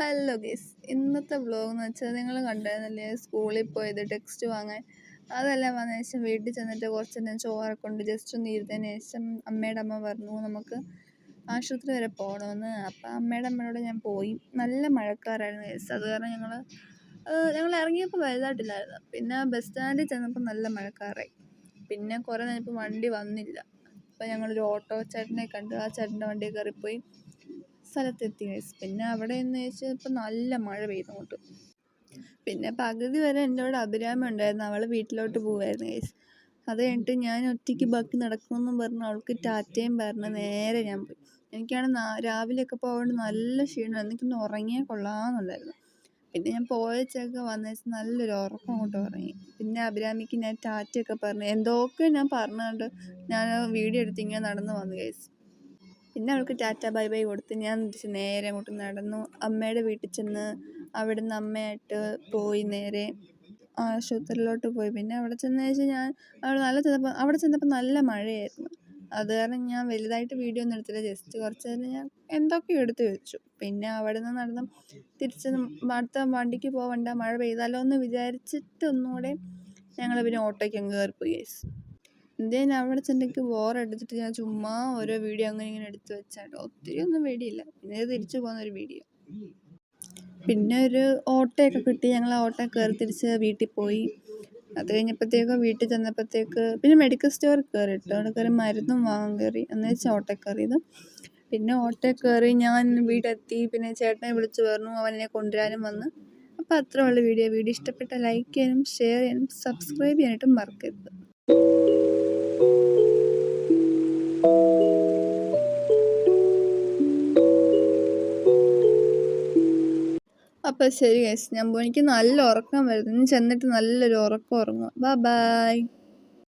Hello guys, ഇന്നത്തെ vlog എന്ന് വെച്ചാൽ നിങ്ങൾ കണ്ടായിരുന്നല്ലേ സ്കൂളിൽ പോയത് ടെക്സ്റ്റ് വാങ്ങാൻ. അതെല്ലാം വന്ന ശേഷം വീട്ടിൽ ചെന്നിട്ട് കുറച്ച് നേരം ചോറൊക്കെ കൊണ്ട് ജസ്റ്റ് ഒന്ന് ഇരുന്നതിന് ശേഷം അമ്മയുടെ അമ്മ പറഞ്ഞു നമുക്ക് ആശുപത്രി വരെ പോകണമെന്ന്. അപ്പം അമ്മയുടെ അമ്മയോട് ഞാൻ പോയി. നല്ല മഴക്കാറായിരുന്നു ഗൈസ്. അത് കാരണം ഞങ്ങൾ ഇറങ്ങിയപ്പോൾ വലുതായിട്ടില്ലായിരുന്നു. പിന്നെ ബസ് സ്റ്റാൻഡിൽ ചെന്നപ്പോൾ നല്ല മഴക്കാറായി. പിന്നെ കുറേ നേരം വണ്ടി വന്നില്ല. അപ്പം ഞങ്ങളൊരു ഓട്ടോ ചേട്ടനെ കണ്ടു. ആ ചേട്ടൻ്റെ വണ്ടിയിൽ കയറിപ്പോയി സ്ഥലത്തെത്തി ഗൈസ്. പിന്നെ അവിടെ എന്ന് വെച്ചാൽ ഇപ്പം നല്ല മഴ പെയ്തങ്ങോട്ട്. പിന്നെ പകുതി വരെ എൻ്റെ അവിടെ അഭിരാമി ഉണ്ടായിരുന്നു. അവൾ വീട്ടിലോട്ട് പോവായിരുന്നു ഗൈസ്. അത് കഴിഞ്ഞിട്ട് ഞാൻ ഒറ്റയ്ക്ക് ബാക്കി നടക്കുമെന്നും പറഞ്ഞ് അവൾക്ക് ടാറ്റയും പറഞ്ഞ് നേരെ ഞാൻ പോയി. എനിക്കാണ് രാവിലെയൊക്കെ പോകാണ്ട് നല്ല ക്ഷീണം, എനിക്കൊന്ന് ഉറങ്ങിയാൽ കൊള്ളാമെന്നുണ്ടായിരുന്നു. പിന്നെ ഞാൻ പോയച്ചൊക്കെ വന്നേച്ച് നല്ലൊരു ഉറക്കം അങ്ങോട്ട് ഉറങ്ങി. പിന്നെ അഭിരാമിക്ക് ഞാൻ ടാറ്റയൊക്കെ പറഞ്ഞ് എന്തൊക്കെ ഞാൻ പറഞ്ഞുകൊണ്ട് ഞാൻ വീഡിയോ എടുത്ത് ഇങ്ങനെ നടന്ന് വന്നു ഗൈസ്. പിന്നെ അവൾക്ക് ടാറ്റ ബൈ ബൈ കൊടുത്ത് ഞാൻ നേരെ അങ്ങോട്ട് നടന്നു അമ്മയുടെ വീട്ടിൽ ചെന്ന് അവിടുന്ന് അമ്മയായിട്ട് പോയി നേരെ ആശുപത്രിയിലോട്ട് പോയി. പിന്നെ അവിടെ ചെന്ന് ഞാൻ അവിടെ ചെന്നപ്പോൾ നല്ല മഴയായിരുന്നു. അത് കാരണം ഞാൻ വലുതായിട്ട് വീഡിയോ ഒന്നും എടുത്തില്ല. ജസ്റ്റ് കുറച്ച് നേരം ഞാൻ എന്തൊക്കെയോ എടുത്ത് വെച്ചു. പിന്നെ അവിടെ നിന്ന് നടന്ന് തിരിച്ച് അടുത്ത വണ്ടിക്ക് പോകണ്ട, മഴ പെയ്താലോ എന്ന് വിചാരിച്ചിട്ട് ഒന്നുകൂടെ ഞങ്ങൾ പിന്നെ ഓട്ടോയ്ക്ക് അങ്ങ് കയറിപ്പോയി ഗൈസ്. ഞാൻ അവിടെ ചെന്നിട്ട് ബോറടിച്ചിട്ട് ഞാൻ ചുമ്മാ ഓരോ വീഡിയോ അങ്ങനെ ഇങ്ങനെ എടുത്ത് വെച്ചാട്ടോ. ഒത്തിരി ഒന്നും വീഡിയോ ഇല്ല. പിന്നെ തിരിച്ചു പോകുന്നൊരു വീഡിയോ. പിന്നെ ഒരു ഓട്ടോയൊക്കെ കിട്ടി. ഞങ്ങൾ ആ ഓട്ടോ കയറി തിരിച്ച് വീട്ടിൽ പോയി. അത് കഴിഞ്ഞപ്പോഴത്തേക്കും വീട്ടിൽ ചെന്നപ്പോഴത്തേക്ക് പിന്നെ മെഡിക്കൽ സ്റ്റോറിൽ കയറിയിട്ട് അവിടെ കയറി മരുന്നും വാങ്ങാൻ കയറി. എന്ന് വെച്ചാൽ ഓട്ടോ കയറിയത്. പിന്നെ ഓട്ടോ കയറി ഞാൻ വീടെത്തി. പിന്നെ ചേട്ടനെ വിളിച്ച് പറഞ്ഞു അവനെ കൊണ്ടുവരാനും വന്ന്. അപ്പോൾ അത്ര ഉള്ള വീഡിയോ ഇഷ്ടപ്പെട്ട ലൈക്ക് ചെയ്യാനും ഷെയർ ചെയ്യാനും സബ്സ്ക്രൈബ് ചെയ്യാനായിട്ടും മറക്കരുത്. അപ്പോൾ ശരി ഗൈസ്, ഞാൻ എനിക്ക് നല്ല ഉറക്കം വരുന്നു. ചെന്നിട്ട് നല്ലൊരു ഉറക്കം ഉറങ്ങുക. ബൈ.